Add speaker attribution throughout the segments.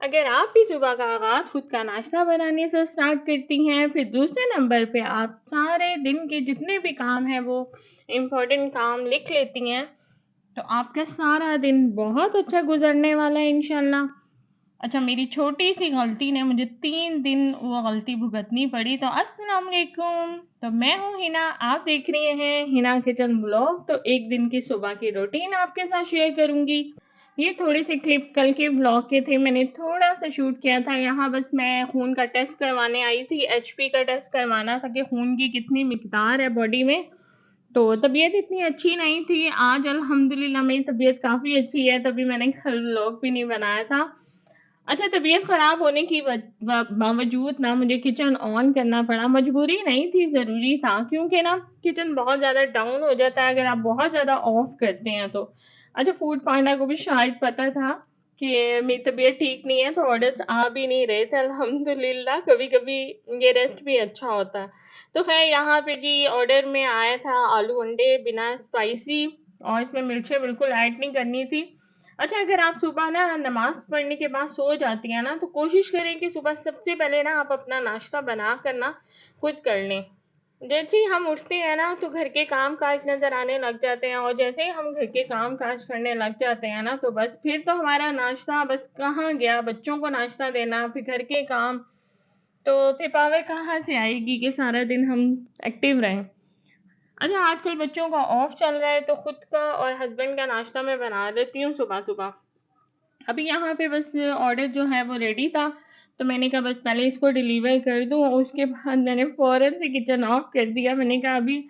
Speaker 1: اگر آپ بھی صبح کا آغاز خود کا ناشتہ بنانے سے اسٹارٹ کرتی ہیں، پھر دوسرے نمبر پہ آپ سارے دن کے جتنے بھی کام ہیں وہ امپورٹنٹ کام لکھ لیتی ہیں، تو آپ کا سارا دن بہت اچھا گزرنے والا ہے انشاءاللہ۔ اچھا، میری چھوٹی سی غلطی نے مجھے 3 دن وہ غلطی بھگتنی پڑی۔ تو السلام علیکم، تو میں ہوں ہنا، آپ دیکھ رہے ہیں ہنا کچن بلاگ۔ تو ایک دن کی صبح کی روٹین آپ کے ساتھ شیئر کروں گی۔ یہ تھوڑی سی کلپ کل کے بلاگ کے تھے، میں نے تھوڑا سا شوٹ کیا تھا یہاں، بس میں خون کا ٹیسٹ کروانے آئی تھی، HP کا ٹیسٹ کروانا تھا کہ خون کی کتنی مقدار ہے باڈی میں۔ تو طبیعت اتنی اچھی نہیں تھی، آج الحمدللہ میری طبیعت کافی اچھی ہے، تبھی میں نے کل بلاگ بھی نہیں بنایا تھا۔ اچھا، طبیعت خراب ہونے کی باوجود نا مجھے کچن آن کرنا پڑا، مجبوری نہیں تھی، ضروری تھا، کیونکہ نا کچن بہت زیادہ ڈاؤن ہو جاتا ہے اگر آپ بہت زیادہ آف کرتے ہیں تو۔ اچھا، فوڈ پانڈا کو بھی شاید پتا تھا کہ میری طبیعت ٹھیک نہیں ہے، تو آرڈرز آ بھی نہیں رہے تھے الحمدللہ، کبھی کبھی یہ ریسٹ بھی اچھا ہوتا ہے۔ تو خیر یہاں پہ جی آرڈر میں آیا تھا آلو انڈے بنا اسپائسی، اور اس میں مرچیں بالکل ایڈ نہیں کرنی تھی۔ اچھا، اگر آپ صبح نا نماز پڑھنے کے بعد سو جاتی ہیں نا، تو کوشش کریں کہ صبح سب سے پہلے نا آپ اپنا ناشتہ بنا کر نا خود کر لیں۔ جیسے ہی ہم اٹھتے ہیں نا تو گھر کے کام کاج نظر آنے لگ جاتے ہیں، اور جیسے ہی ہم گھر کے کام کاج کرنے لگ جاتے ہیں نا تو بس پھر تو ہمارا ناشتہ بس کہاں گیا، بچوں کو ناشتہ دینا، پھر گھر کے کام، تو پھر پاور کہاں سے آئے گی کہ سارا دن ہم ایکٹیو رہیں۔ اچھا، آج کل بچوں کا آف چل رہا ہے تو خود کا اور ہسبینڈ کا ناشتہ میں بنا دیتی ہوں صبح صبح۔ ابھی یہاں پہ بس آرڈر جو ہے وہ ریڈی تھا، تو میں نے کہا بس پہلے اس کو ڈیلیور کر دوں، اور اس کے بعد میں نے فوراً سے کچن آف کر دیا۔ میں نے کہا ابھی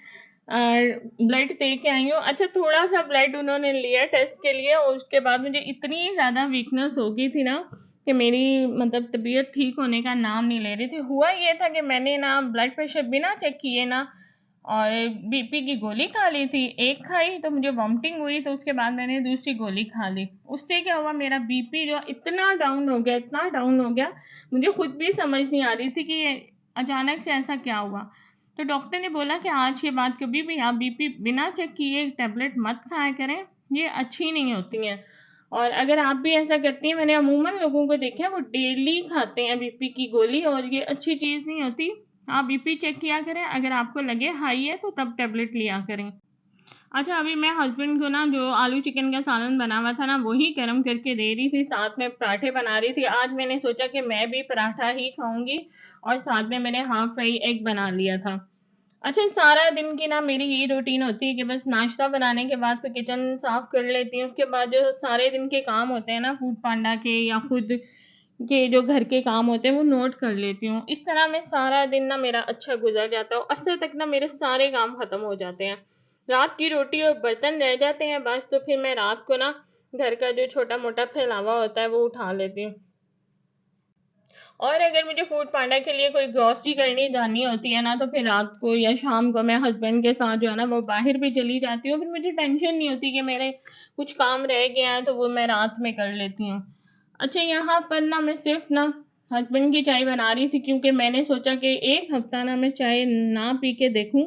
Speaker 1: بلڈ دے کے آئی ہوں۔ اچھا، تھوڑا سا بلڈ انہوں نے لیا ٹیسٹ کے لیے، اور اس کے بعد مجھے اتنی زیادہ ویکنس ہو گئی تھی نا کہ میری مطلب طبیعت ٹھیک ہونے کا نام نہیں لے رہی تھی۔ ہوا یہ تھا کہ میں نے نا بلڈ پریشر بنا چیک کیے نا اور BP کی گولی کھا لی تھی، ایک کھائی تو مجھے وامٹنگ ہوئی، تو اس کے بعد میں نے دوسری گولی کھا لی۔ اس سے کیا ہوا، میرا BP جو اتنا ڈاؤن ہو گیا، اتنا ڈاؤن ہو گیا، مجھے خود بھی سمجھ نہیں آ رہی تھی کہ یہ اچانک سے ایسا کیا ہوا۔ تو ڈاکٹر نے بولا کہ آج کے بعد کبھی بھی آپ BP بنا چیک کیے ٹیبلٹ مت کھایا کریں، یہ اچھی نہیں ہوتی ہیں۔ اور اگر آپ بھی ایسا کرتی ہیں، میں نے عموماً لوگوں کو دیکھا وہ ڈیلی کھاتے ہیں BP کی گولی، اور یہ اچھی چیز نہیں ہوتی۔ آپ BP چیک کیا کریں، اگر آپ کو لگے ہائی ہے تو تب ٹیبلٹ لیا کریں۔ اچھا، ابھی میں ہسبینڈ کو نا جو آلو چکن کا سالن بنا ہوا تھا نا وہی گرم کر کے دے رہی تھی، ساتھ میں پراٹھے بنا رہی تھی۔ آج میں نے سوچا کہ میں بھی پراٹھا ہی کھاؤں گی، اور ساتھ میں نے ہاف فرائی ایگ بنا لیا تھا۔ اچھا، سارا دن کی نا میری یہی روٹین ہوتی ہے کہ بس ناشتہ بنانے کے بعد پھر کچن صاف کر لیتی ہوں، اس کے بعد جو سارے دن کے کام ہوتے ہیں نا فوڈ پانڈا کے یا خود کے جو گھر کے کام ہوتے ہیں وہ نوٹ کر لیتی ہوں۔ اس طرح میں سارا دن نا میرا اچھا گزر جاتا ہے، اور عصر تک نا میرے سارے کام ختم ہو جاتے ہیں۔ رات کی روٹی اور برتن رہ جاتے ہیں بس، تو پھر میں رات کو نا گھر کا جو چھوٹا موٹا پھیلاوا ہوتا ہے وہ اٹھا لیتی ہوں۔ اور اگر مجھے فوڈ پانڈا کے لیے کوئی گروسری کرنی جانی ہوتی ہے نا تو پھر رات کو یا شام کو میں ہسبینڈ کے ساتھ جو ہے نا وہ باہر بھی چلی جاتی ہوں، پھر مجھے ٹینشن نہیں ہوتی کہ میرے کچھ کام رہ گیا ہے تو وہ میں رات میں کر لیتی ہوں۔ اچھا، یہاں پر نا میں صرف نا ہسبینڈ کی چائے بنا رہی تھی، کیونکہ میں نے سوچا کہ ایک ہفتہ نا میں چائے نہ پی کے دیکھوں،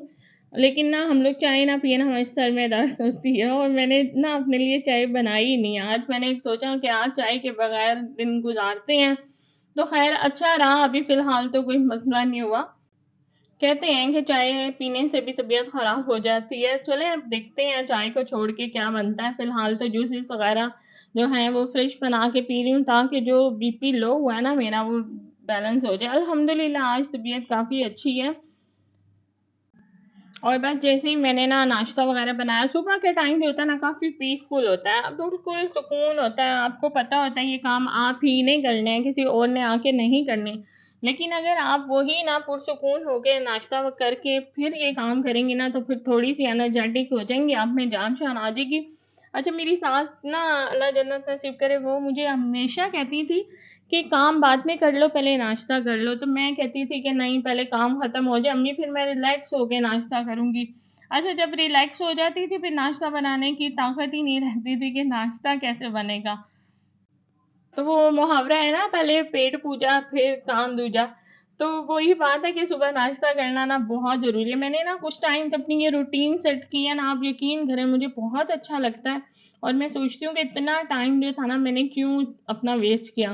Speaker 1: لیکن نہ ہم لوگ چائے نہ پیے نا ہمارے سر میں درد ہوتی ہے، اور میں نے نا اپنے لیے چائے بنائی ہی نہیں۔ آج میں نے سوچا کہ آج چائے کے بغیر دن گزارتے ہیں، تو خیر اچھا رہا، ابھی فی الحال تو کوئی مسئلہ نہیں ہوا۔ کہتے ہیں کہ چائے پینے سے بھی طبیعت خراب ہو جاتی ہے، چلیں اب دیکھتے ہیں چائے کو چھوڑ کے کیا بنتا ہے۔ فی الحال تو جوسز وغیرہ جو ہیں وہ فریش بنا کے پی رہی ہوں، تاکہ جو BP لو ہوا ہے نا میرا وہ بیلنس ہو جائے۔ الحمدللہ آج طبیعت کافی اچھی ہے۔ اور بس جیسے ہی میں نے نا ناشتہ وغیرہ بنایا، صبح کے ٹائم بھی ہوتا ہے نا کافی پیسفل ہوتا ہے، بالکل سکون ہوتا ہے، آپ کو پتہ ہوتا ہے یہ کام آپ ہی نہیں کرنے ہیں، کسی اور نے آ کے نہیں کرنے۔ لیکن اگر آپ وہی نا پرسکون ہو کے ناشتہ کر کے پھر یہ کام کریں گی نا تو پھر تھوڑی سی انرجیٹک ہو جائیں گی، آپ میں جان شان آ جائے گی۔ اچھا، میری ساس نا اللہ جنت نصیب کرے، وہ مجھے ہمیشہ کہتی تھی کہ کام بعد میں کر لو، پہلے ناشتہ کر لو، تو میں کہتی تھی کہ نہیں پہلے کام ختم ہو جائے امی، پھر میں ریلیکس ہو کے ناشتہ کروں گی۔ اچھا، جب ریلیکس ہو جاتی تھی پھر ناشتہ بنانے کی طاقت ہی نہیں رہتی تھی کہ ناشتہ کیسے بنے گا۔ تو وہ محاورہ ہے نا، پہلے پیٹ پوجا پھر کام دوجا، تو وہی بات ہے کہ صبح ناشتہ کرنا نا بہت ضروری ہے۔ میں نے نا کچھ ٹائم اپنی یہ روٹین سیٹ کی ہے نا، آپ یقین کریں مجھے بہت اچھا لگتا ہے، اور میں سوچتی ہوں کہ اتنا ٹائم جو تھا نا میں نے کیوں اپنا ویسٹ کیا۔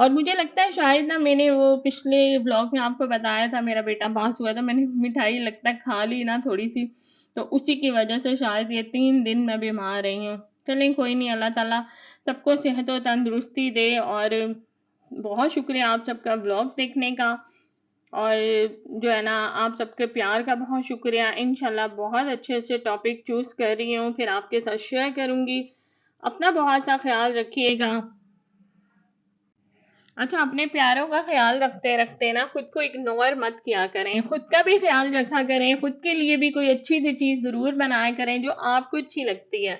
Speaker 1: اور مجھے لگتا ہے شاید نا میں نے وہ پچھلے بلاگ میں آپ کو بتایا تھا میرا بیٹا پاس ہوا تھا، میں نے مٹھائی لگتا ہے کھا لی نا تھوڑی سی، تو اسی کی وجہ سے شاید یہ 3 دن میں بیمار رہی ہوں۔ چلیں کوئی نہیں، اللہ تعالیٰ سب کو صحت و تندرستی دے، اور بہت شکریہ آپ سب کا بلاگ دیکھنے کا، اور جو ہے نا آپ سب کے پیار کا بہت شکریہ۔ انشاءاللہ بہت اچھے اچھے ٹاپک چوز کر رہی ہوں، پھر آپ کے ساتھ شیئر کروں گی۔ اپنا بہت سا خیال رکھیے گا۔ اچھا، اپنے پیاروں کا خیال رکھتے رکھتے نا خود کو اگنور مت کیا کریں، خود کا بھی خیال رکھا کریں، خود کے لیے بھی کوئی اچھی سی چیز ضرور بنایا کریں جو آپ کو اچھی لگتی ہے،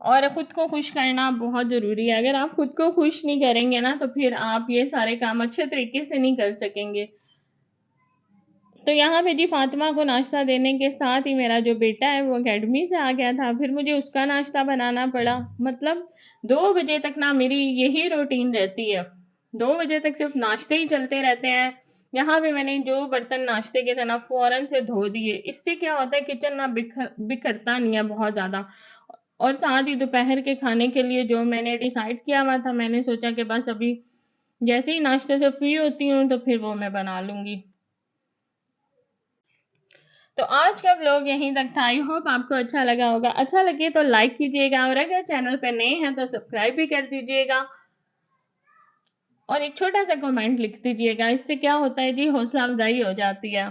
Speaker 1: اور خود کو خوش کرنا بہت ضروری ہے۔ اگر آپ خود کو خوش نہیں کریں گے نا تو پھر آپ یہ سارے کام اچھے طریقے سے نہیں کر سکیں گے۔ تو یہاں پہ جی فاطمہ کو ناشتہ دینے کے ساتھ ہی میرا جو بیٹا ہے وہ اکیڈمی سے آ گیا تھا، پھر مجھے اس کا ناشتہ بنانا پڑا۔ مطلب 2 بجے تک نا میری یہی روٹین رہتی ہے، 2 بجے تک صرف ناشتے ہی چلتے رہتے ہیں۔ یہاں پہ میں نے جو برتن ناشتے کے تھے نا فوراً سے دھو دیے، اس سے کیا ہوتا ہے کچن نا بکھرتا نہیں ہے بہت زیادہ۔ اور ساتھ ہی دوپہر کے کھانے کے لیے جو میں نے ڈیسائیڈ کیا ہوا تھا، میں نے سوچا کہ بس ابھی جیسے ہی ناشتے سے فری ہوتی ہوں تو پھر وہ میں بنا لوں گی۔ تو آج کا ولاگ یہیں تک تھا، آئی ہوپ آپ کو اچھا لگا ہوگا۔ اچھا لگے تو لائک کیجیے گا، اور اگر چینل پہ نئے ہیں تو سبسکرائب بھی کر دیجیے گا، اور ایک چھوٹا سا کمنٹ لکھ دیجیے گا، اس سے کیا ہوتا ہے جی حوصلہ افزائی ہو جاتی ہے۔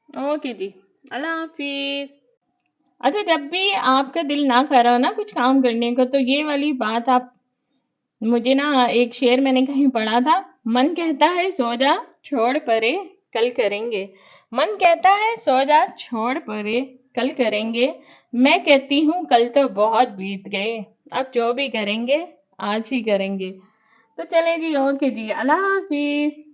Speaker 1: اوکے جی، اللہ حافظ۔ اچھا، جب بھی آپ کا دل نہ کر رہا ہو نا کچھ کام کرنے کو، تو یہ والی بات آپ مجھے نا ایک شعر میں نے کہیں پڑھا تھا، من کہتا ہے سو جا چھوڑ پرے کل کریں گے، من کہتا ہے سو جا چھوڑ پرے کل کریں گے، میں کہتی ہوں کل تو بہت بیت گئے، اب جو بھی کریں گے آج ہی کریں گے۔ تو چلیں جی، اوکے جی، اللہ حافظ۔